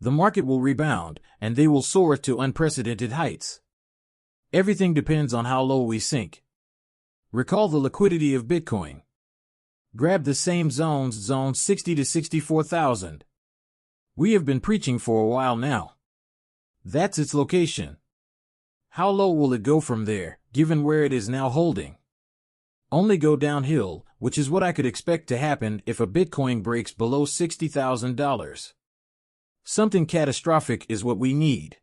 The market will rebound, and they will soar to unprecedented heights. Everything depends on how low we sink. Recall the liquidity of Bitcoin. Grab the same zones, zone 60 to 64,000. We have been preaching for a while now. That's its location. How low will it go from there, given where it is now holding? Only go downhill, which is what I could expect to happen if a Bitcoin breaks below $60,000. Something catastrophic is what we need.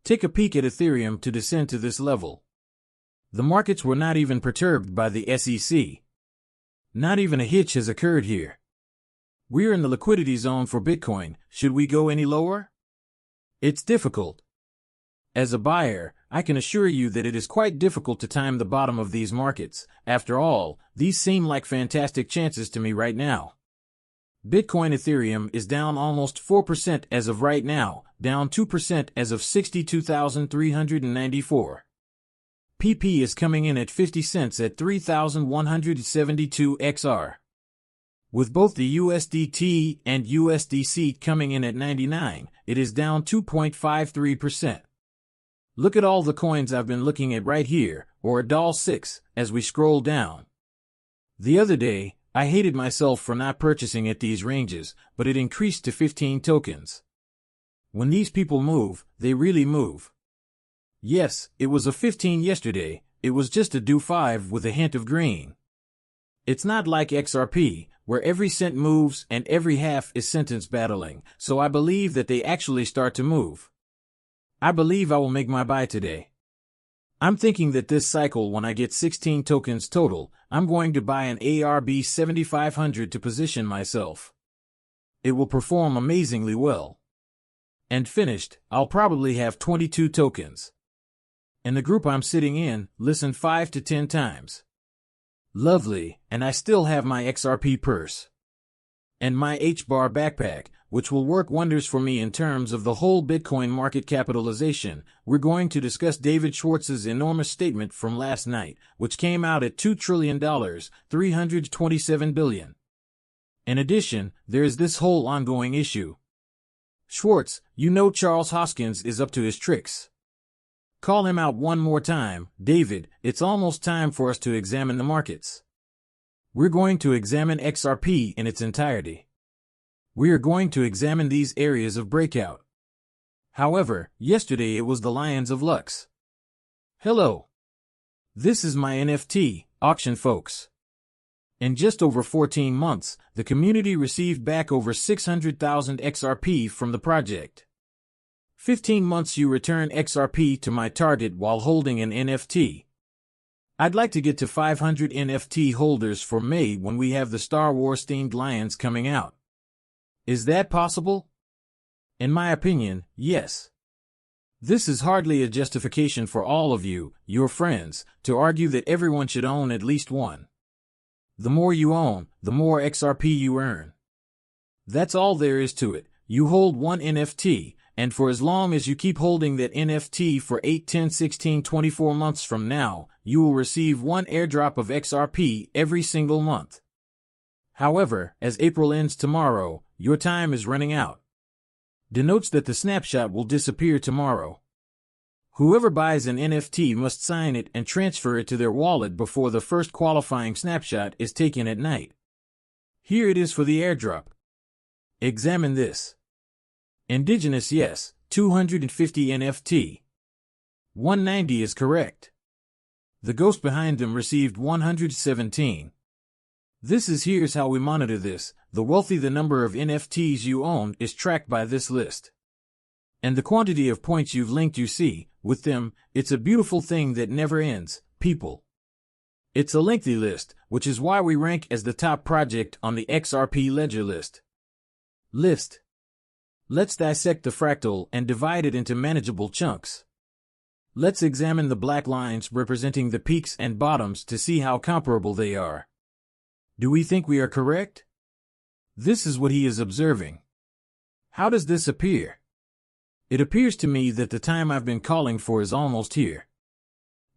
Take a peek at Ethereum to descend to this level. The markets were not even perturbed by the SEC. Not even a hitch has occurred here. We're in the liquidity zone for Bitcoin. Should we go any lower? It's difficult. As a buyer, I can assure you that it is quite difficult to time the bottom of these markets. After all, these seem like fantastic chances to me right now. Bitcoin Ethereum is down almost 4% as of right now, down 2% as of 62,394. PP is coming in at 50 cents at 3,172 XR. With both the USDT and USDC coming in at 99, it is down 2.53%. Look at all the coins I've been looking at right here, or $1.06, as we scroll down. The other day, I hated myself for not purchasing at these ranges, but it increased to 15 tokens. When these people move, they really move. Yes, it was a 15 yesterday, it was just a do 5 with a hint of green. It's not like XRP, where every cent moves and every half is sentence battling, so I believe that they actually start to move. I believe I will make my buy today. I'm thinking that this cycle, when I get 16 tokens total, I'm going to buy an ARB 7500 to position myself. It will perform amazingly well. And finished, I'll probably have 22 tokens. And the group I'm sitting in, listen 5 to 10 times. Lovely, and I still have my XRP purse. And my H-bar backpack, which will work wonders for me in terms of the whole Bitcoin market capitalization. We're going to discuss David Schwartz's enormous statement from last night, which came out at $2 trillion, $327 billion. In addition, there is this whole ongoing issue. Schwartz, you know Charles Hoskins is up to his tricks. Call him out one more time, David. It's almost time for us to examine the markets. We're going to examine XRP in its entirety. We are going to examine these areas of breakout. However, yesterday it was the Lions of Lux. Hello. This is my NFT auction, folks. In just over 14 months, the community received back over 600,000 XRP from the project. 15 months you return XRP to my target while holding an NFT. I'd like to get to 500 NFT holders for May when we have the Star Wars themed lions coming out. Is that possible? In my opinion, yes. This is hardly a justification for all of you, your friends, to argue that everyone should own at least one. The more you own, the more XRP you earn. That's all there is to it. You hold one NFT, and for as long as you keep holding that NFT for 8, 10, 16, 24 months from now, you will receive one airdrop of XRP every single month. However, as April ends tomorrow, your time is running out. Denotes that the snapshot will disappear tomorrow. Whoever buys an NFT must sign it and transfer it to their wallet before the first qualifying snapshot is taken at night. Here it is for the airdrop. Examine this. Indigenous, yes, 250 NFT. 190 is correct. The ghost behind them received 117. Here's how we monitor this. The wealthy, the number of NFTs you own is tracked by this list. And the quantity of points you've linked, you see, with them. It's a beautiful thing that never ends, people. It's a lengthy list, which is why we rank as the top project on the XRP ledger list. Let's dissect the fractal and divide it into manageable chunks. Let's examine the black lines representing the peaks and bottoms to see how comparable they are. Do we think we are correct? This is what he is observing. How does this appear? It appears to me that the time I've been calling for is almost here.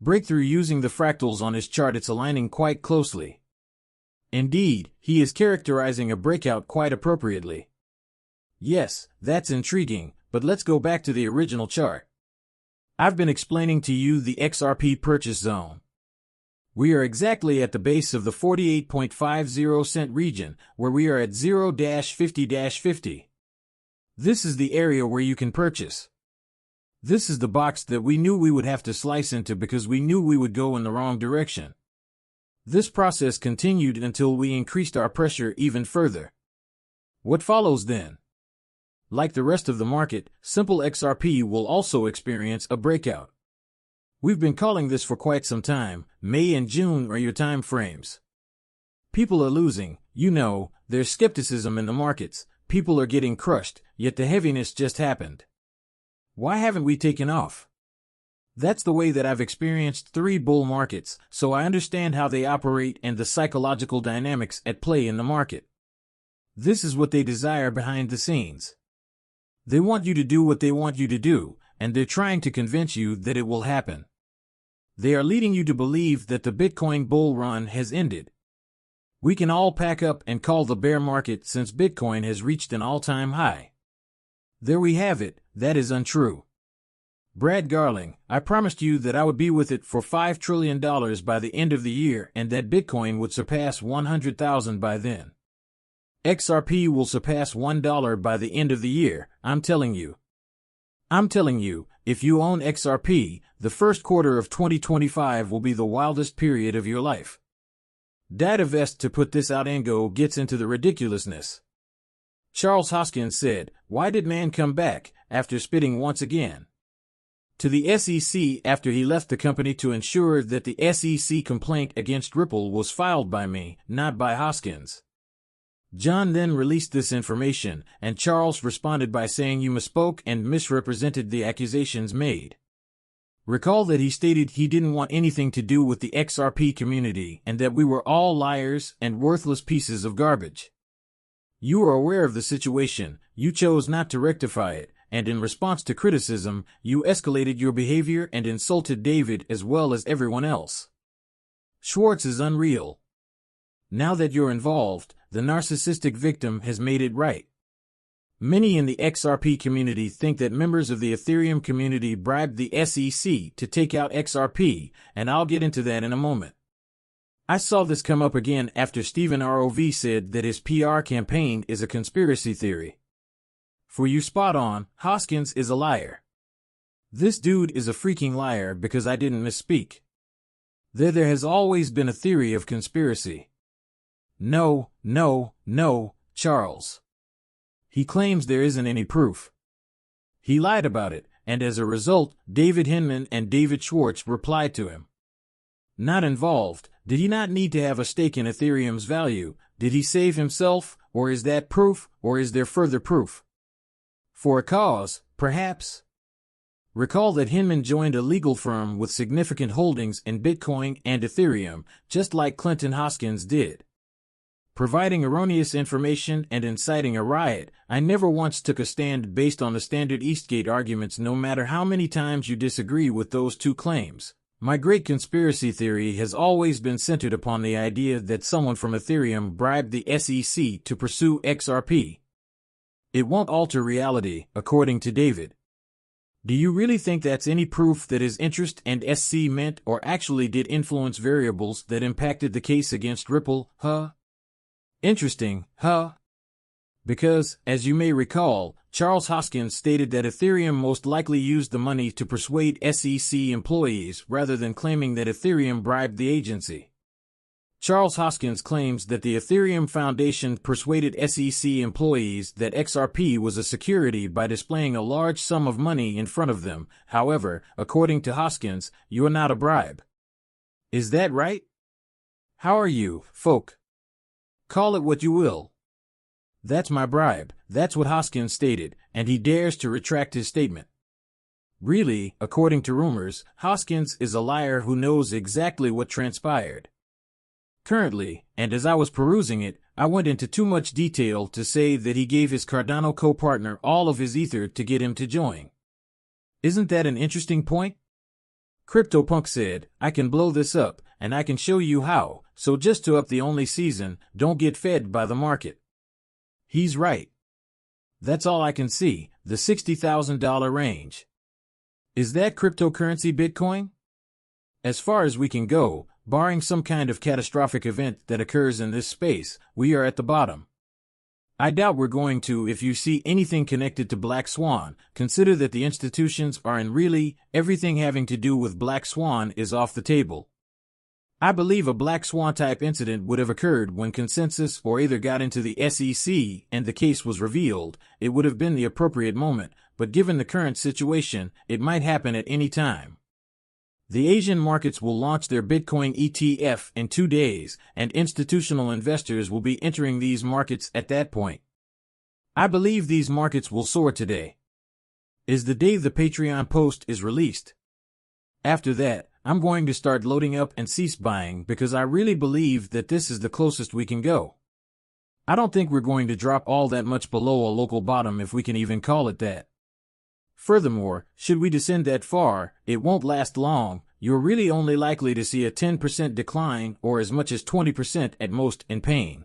Breakthrough using the fractals on his chart, it's aligning quite closely. Indeed, he is characterizing a breakout quite appropriately. Yes, that's intriguing, but let's go back to the original chart. I've been explaining to you the XRP purchase zone. We are exactly at the base of the 48.50 cent region, where we are at 0-50-50. This is the area where you can purchase. This is the box that we knew we would have to slice into because we knew we would go in the wrong direction. This process continued until we increased our pressure even further. What follows then? Like the rest of the market, simple XRP will also experience a breakout. We've been calling this for quite some time. May and June are your time frames. People are losing, there's skepticism in the markets, people are getting crushed, yet the heaviness just happened. Why haven't we taken off? That's the way that I've experienced 3 bull markets, so I understand how they operate and the psychological dynamics at play in the market. This is what they desire behind the scenes. They want you to do what they want you to do, and they're trying to convince you that it will happen. They are leading you to believe that the Bitcoin bull run has ended. We can all pack up and call the bear market since Bitcoin has reached an all-time high. There we have it, that is untrue. Brad Garling, I promised you that I would be with it for $5 trillion by the end of the year and that Bitcoin would surpass 100,000 by then. XRP will surpass $1 by the end of the year, I'm telling you. If you own XRP, the first quarter of 2025 will be the wildest period of your life. Datavest to put this out and go gets into the ridiculousness. Charles Hoskins said, "Why did man come back, after spitting once again?" To the SEC after he left the company to ensure that the SEC complaint against Ripple was filed by me, not by Hoskins. John then released this information, and Charles responded by saying you misspoke and misrepresented the accusations made. Recall that he stated he didn't want anything to do with the XRP community and that we were all liars and worthless pieces of garbage. You are aware of the situation, you chose not to rectify it, and in response to criticism, you escalated your behavior and insulted David as well as everyone else. Schwartz is unreal. Now that you're involved, the narcissistic victim has made it right. Many in the XRP community think that members of the Ethereum community bribed the SEC to take out XRP, and I'll get into that in a moment. I saw this come up again after Stephen Rov said that his PR campaign is a conspiracy theory. For you spot on, Hoskins is a liar. This dude is a freaking liar because I didn't misspeak. There has always been a theory of conspiracy. No, Charles. He claims there isn't any proof. He lied about it, and as a result, David Hinman and David Schwartz replied to him. Not involved, did he not need to have a stake in Ethereum's value? Did he save himself, or is that proof, or is there further proof? For a cause, perhaps? Recall that Hinman joined a legal firm with significant holdings in Bitcoin and Ethereum, just like Clinton Hoskins did. Providing erroneous information and inciting a riot, I never once took a stand based on the standard Eastgate arguments no matter how many times you disagree with those two claims. My great conspiracy theory has always been centered upon the idea that someone from Ethereum bribed the SEC to pursue XRP. It won't alter reality, according to David. Do you really think that's any proof that his interest and SC meant or actually did influence variables that impacted the case against Ripple, huh? Interesting, huh? Because, as you may recall, Charles Hoskins stated that Ethereum most likely used the money to persuade SEC employees rather than claiming that Ethereum bribed the agency. Charles Hoskins claims that the Ethereum Foundation persuaded SEC employees that XRP was a security by displaying a large sum of money in front of them. However, according to Hoskins, you're not a bribe. Is that right? How are you, folk? Call it what you will. That's my bribe, that's what Hoskins stated, and he dares to retract his statement. Really, according to rumors, Hoskins is a liar who knows exactly what transpired. Currently, and as I was perusing it, I went into too much detail to say that he gave his Cardano co-partner all of his ether to get him to join. Isn't that an interesting point? CryptoPunk said, I can blow this up, and I can show you how, so just to up the only season, don't get fed by the market. He's right. That's all I can see, the $60,000 range. Is that cryptocurrency Bitcoin? As far as we can go, barring some kind of catastrophic event that occurs in this space, we are at the bottom. I doubt we're going to. If you see anything connected to Black Swan, consider that the institutions are in. Really, everything having to do with Black Swan is off the table. I believe a Black Swan type incident would have occurred when consensus or either got into the SEC and the case was revealed. It would have been the appropriate moment, but given the current situation, it might happen at any time. The Asian markets will launch their Bitcoin ETF in 2 days, and institutional investors will be entering these markets at that point. I believe these markets will soar today. Is the day the Patreon post is released. After that, I'm going to start loading up and cease buying because I really believe that this is the closest we can go. I don't think we're going to drop all that much below a local bottom, if we can even call it that. Furthermore, should we descend that far, it won't last long. You're really only likely to see a 10% decline or as much as 20% at most in pain.